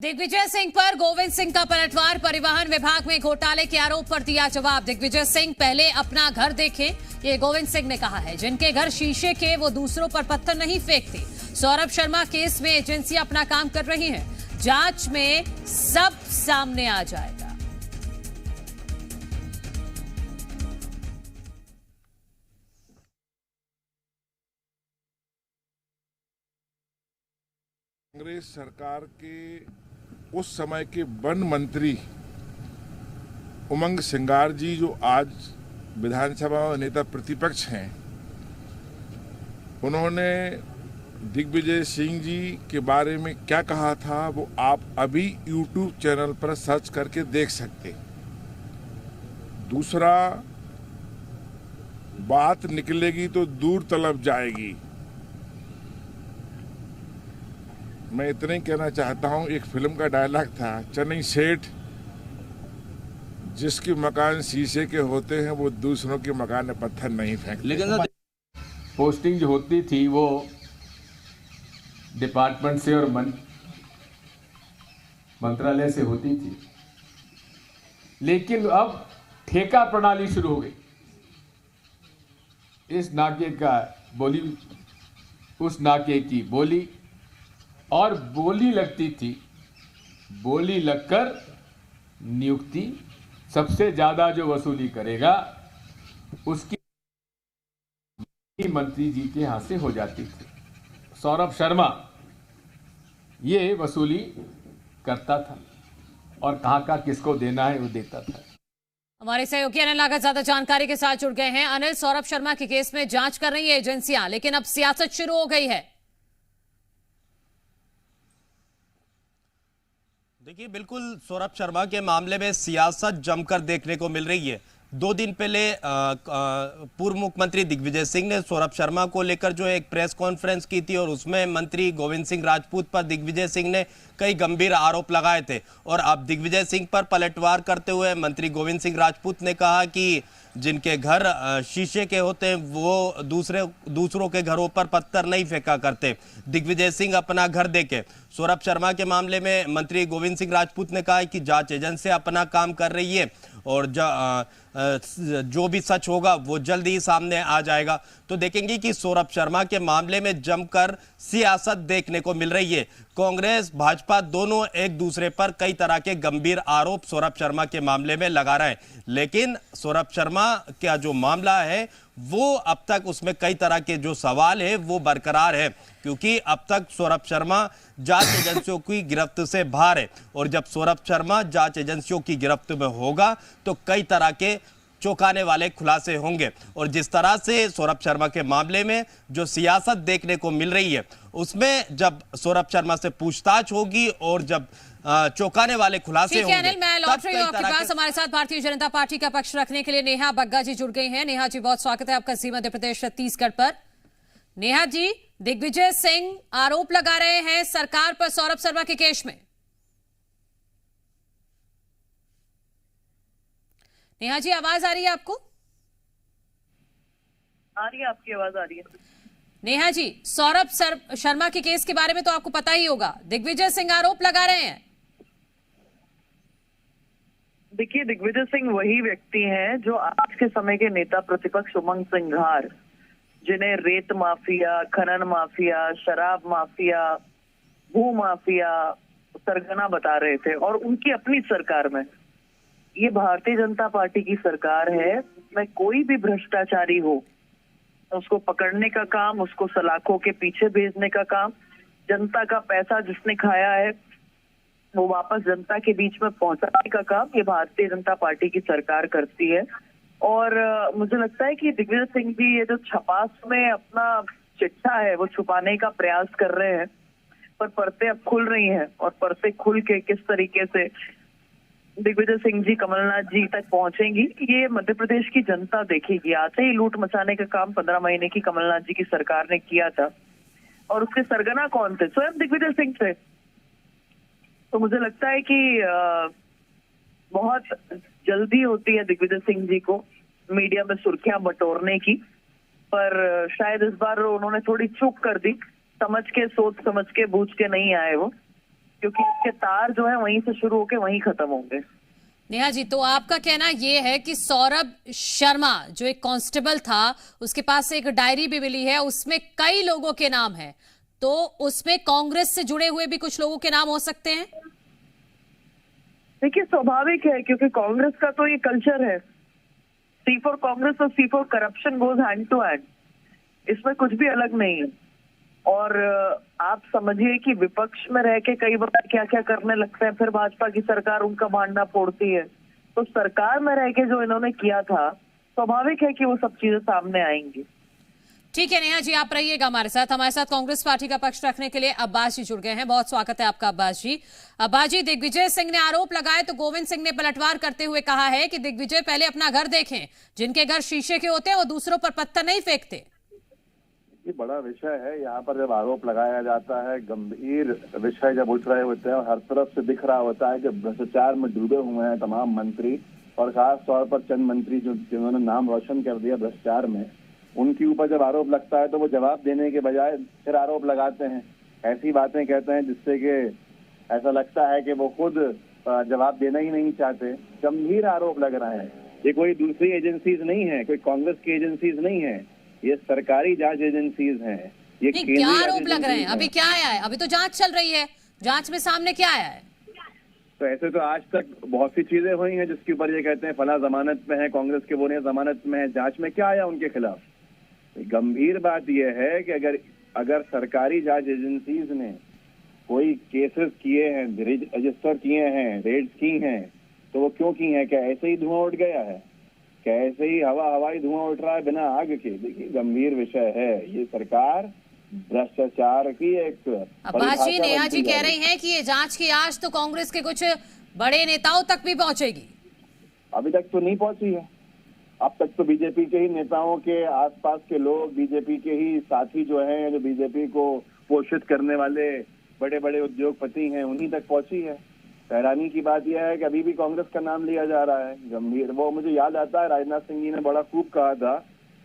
दिग्विजय सिंह पर गोविंद सिंह का पलटवार। परिवहन विभाग में घोटाले के आरोप पर दिया जवाब। दिग्विजय सिंह पहले अपना घर देखें, ये गोविंद सिंह ने कहा है। जिनके घर शीशे के वो दूसरों पर पत्थर नहीं फेंकते। सौरभ शर्मा केस में एजेंसियां अपना काम कर रही हैं, जांच में सब सामने आ जाएगा। कांग्रेस सरकार के उस समय के वन मंत्री उमंग सिंगार जी, जो आज विधानसभा में नेता प्रतिपक्ष हैं, उन्होंने दिग्विजय सिंह जी के बारे में क्या कहा था वो आप अभी YouTube चैनल पर सर्च करके देख सकते। दूसरा, बात निकलेगी तो दूर तलब जाएगी। मैं इतना ही कहना चाहता हूं, एक फिल्म का डायलॉग था, चन्नी सेठ जिसके मकान शीशे के होते हैं वो दूसरों के मकान में पत्थर नहीं फेंकते। लेकिन पोस्टिंग जो होती थी वो डिपार्टमेंट से और मंत्रालय से होती थी, लेकिन अब ठेका प्रणाली शुरू हो गई। इस नाके का बोली, उस नाके की बोली, और बोली लगती थी। बोली लगकर नियुक्ति, सबसे ज्यादा जो वसूली करेगा उसकी मंत्री जी के हाथ से हो जाती थी। सौरभ शर्मा ये वसूली करता था और कहां का किसको देना है वो देता था। हमारे सहयोगी अनिल नागर ज्यादा जानकारी के साथ जुड़ गए हैं। अनिल, सौरभ शर्मा के केस में जांच कर रही है एजेंसियां, लेकिन अब सियासत शुरू हो गई है। देखिए, बिल्कुल सौरभ शर्मा के मामले में सियासत जमकर देखने को मिल रही है। 2 दिन पहले पूर्व मुख्यमंत्री दिग्विजय सिंह ने सौरभ शर्मा को लेकर जो एक प्रेस कॉन्फ्रेंस की थी और उसमें मंत्री गोविंद सिंह राजपूत पर दिग्विजय सिंह ने कई गंभीर आरोप लगाए थे। और अब दिग्विजय सिंह पर पलटवार करते हुए मंत्री गोविंद सिंह राजपूत ने कहा कि जिनके घर शीशे के होते हैं वो दूसरों के घरों पर पत्थर नहीं फेंका करते। दिग्विजय सिंह अपना घर देखे। सौरभ शर्मा के मामले में मंत्री गोविंद सिंह राजपूत ने कहा कि जांच एजेंसी अपना काम कर रही है और जो भी सच होगा वो जल्द ही सामने आ जाएगा। तो देखेंगे कि सौरभ शर्मा के मामले में जमकर सियासत देखने को मिल रही है। कांग्रेस भाजपा दोनों एक दूसरे पर कई तरह के गंभीर आरोप सौरभ शर्मा के मामले में लगा रहे हैं, लेकिन सौरभ शर्मा का जो मामला है वो अब तक उसमें कई तरह के जो सवाल है वो बरकरार है, क्योंकि अब तक सौरभ शर्मा जांच एजेंसियों की गिरफ्त से बाहर है। और जब सौरभ शर्मा जांच एजेंसियों की गिरफ्त में होगा तो कई तरह के चौंकाने वाले खुलासे होंगे। और जिस तरह से सौरभ शर्मा के मामले में जो सियासत देखने को मिल रही है, उसमें जब सौरभ शर्मा से पूछताछ होगी और जब चौंकाने वाले खुलासे होंगे। अनिल, मैं लौट रही हूं आपके पास। हमारे साथ भारतीय जनता पार्टी का पक्ष रखने के लिए नेहा बग्गा जी जुड़ गई हैं। नेहा जी, बहुत स्वागत है आपका सी मध्य प्रदेश छत्तीसगढ़ पर। नेहा जी, दिग्विजय सिंह आरोप लगा रहे हैं सरकार पर सौरभ शर्मा के केस में। नेहा जी, आवाज आ रही है आपको? आ रही है, आपकी आवाज आ रही है। नेहा जी, सौरभ शर्मा के केस के बारे में तो आपको पता ही होगा। दिग्विजय सिंह आरोप लगा रहे हैं। देखिए, दिग्विजय सिंह वही व्यक्ति हैं जो आज के समय के नेता प्रतिपक्ष उमंग सिंगार, जिन्हें रेत माफिया, खनन माफिया, शराब माफिया, भू माफिया सरगना बता रहे थे। और उनकी अपनी सरकार में, ये भारतीय जनता पार्टी की सरकार है, उसमें कोई भी भ्रष्टाचारी हो उसको पकड़ने का काम, उसको सलाखों के पीछे भेजने का काम, जनता का पैसा जिसने खाया है वो वापस जनता के बीच में पहुंचाने का काम ये भारतीय जनता पार्टी की सरकार करती है। और मुझे लगता है कि दिग्विजय सिंह भी ये जो छपास में अपना चिट्ठा है वो छुपाने का प्रयास कर रहे हैं, पर परतें अब खुल रही हैं। और परतें खुल के किस तरीके से दिग्विजय सिंह जी कमलनाथ जी तक पहुंचेंगी, ये मध्य प्रदेश की जनता देखेगी। आते ही लूट मचाने का काम 15 महीने की कमलनाथ जी की सरकार ने किया था, और उसके सरगना कौन थे? स्वयं दिग्विजय सिंह थे। तो मुझे लगता है कि बहुत जल्दी होती है दिग्विजय सिंह जी को मीडिया में सुर्खियां बटोरने की, पर शायद इस बार उन्होंने थोड़ी चूक कर दी। समझ के, सोच समझ के, बूझ के नहीं आए वो। क्योंकि इसके तार जो है वहीं से शुरू होकर वहीं खत्म होंगे। नेहा जी, तो आपका कहना ये है कि सौरभ शर्मा जो एक कांस्टेबल था, उसके पास से एक डायरी भी मिली है, उसमें कई लोगों के नाम हैं, तो उसमें कांग्रेस से जुड़े हुए भी कुछ लोगों के नाम हो सकते हैं? देखिए, स्वाभाविक है, क्योंकि कांग्रेस का तो ये कल्चर है, सी फॉर कांग्रेस और C for corruption goes hand to hand, इसमें कुछ भी अलग नहीं है। और आप समझिए कि विपक्ष में रह के कई बार क्या क्या करने लगते हैं, फिर भाजपा की सरकार उनका भांडा फोड़ती है। तो सरकार में रह के जो इन्होंने किया था, स्वाभाविक है कि वो सब चीजें सामने आएंगी। ठीक है नेहा जी, आप रहिएगा हमारे साथ कांग्रेस पार्टी का पक्ष रखने के लिए अब्बास जी जुड़ गए हैं। बहुत स्वागत है आपका अब्बास जी। अब्बास जी, दिग्विजय सिंह ने आरोप लगाए तो गोविंद सिंह ने पलटवार करते हुए कहा है कि दिग्विजय पहले अपना घर देखें, जिनके घर शीशे के होते हैं वो दूसरों पर पत्थर नहीं फेंकते। ये बड़ा विषय है। यहाँ पर जब आरोप लगाया जाता है, गंभीर विषय जब उठ रहे होते हैं और हर तरफ से दिख रहा होता है कि भ्रष्टाचार में डूबे हुए हैं तमाम मंत्री, और खास तौर पर चंद मंत्री जिन्होंने नाम रोशन कर दिया भ्रष्टाचार में, उनके ऊपर जब आरोप लगता है तो वो जवाब देने के बजाय फिर आरोप लगाते हैं, ऐसी बातें कहते हैं जिससे कि ऐसा लगता है कि वो खुद जवाब देना ही नहीं चाहते। गंभीर आरोप लग रहे हैं। ये कोई दूसरी एजेंसीज नहीं है, कोई कांग्रेस की एजेंसीज नहीं है, ये सरकारी जांच एजेंसीज हैं। ये क्या आरोप लग रहे हैं? अभी क्या आया है? अभी तो जांच चल रही है, जांच में सामने क्या आया है? तो ऐसे तो आज तक बहुत सी चीजें हुई हैं जिसके ऊपर ये कहते हैं फला जमानत में है कांग्रेस के, वो नहीं जमानत में है। जांच में क्या आया उनके खिलाफ? गंभीर बात यह है कि अगर सरकारी जांच एजेंसीज ने कोई केसेस किए हैं, रजिस्टर किए हैं, रेड्स की हैं, तो वो क्यों की हैं? क्या ऐसे ही धुआं उठ गया है? क्या ऐसे ही हवाई धुआं उठ रहा है बिना आग के? देखिए, गंभीर विषय है। ये सरकार भ्रष्टाचार की एक अब्बास जी, नेहा जी कह रही हैं कि ये जांच की आज तो कांग्रेस के कुछ बड़े नेताओं तक भी पहुंचेगी। अभी तक तो नहीं पहुंची है। अब तक तो बीजेपी के ही नेताओं के आसपास के लोग, बीजेपी के ही साथी जो हैं, जो बीजेपी को पोषित करने वाले बड़े बड़े उद्योगपति हैं, उन्हीं तक पहुंची है। हैरानी की बात यह है कि अभी भी कांग्रेस का नाम लिया जा रहा है। गंभीर, वो मुझे याद आता है राजनाथ सिंह जी ने बड़ा खूब कहा था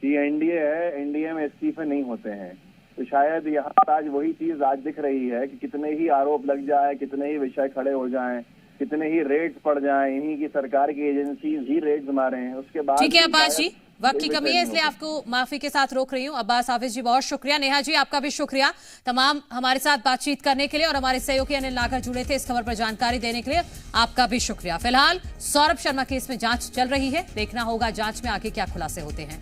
कि एनडीए है, एनडीए में इस्तीफे नहीं होते हैं। तो शायद यहाँ आज वही चीज आज दिख रही है कि कितने ही आरोप लग जाए, कितने ही विषय खड़े हो जाएं, कितने ही रेड्स पड़ जाएं, इन्हीं की सरकार की एजेंसी ही रेड्स मारे हैं, उसके बाद। ठीक है अब्बास जी, वक्त की कमी है इसलिए आपको माफी के साथ रोक रही हूँ। अब्बास हाफिज जी बहुत शुक्रिया। नेहा जी आपका भी शुक्रिया तमाम हमारे साथ बातचीत करने के लिए, और हमारे सहयोगी अनिल नागर जुड़े थे इस खबर पर जानकारी देने के लिए, आपका भी शुक्रिया। फिलहाल सौरभ शर्मा केस में जांच चल रही है, देखना होगा जांच में आगे क्या खुलासे होते हैं।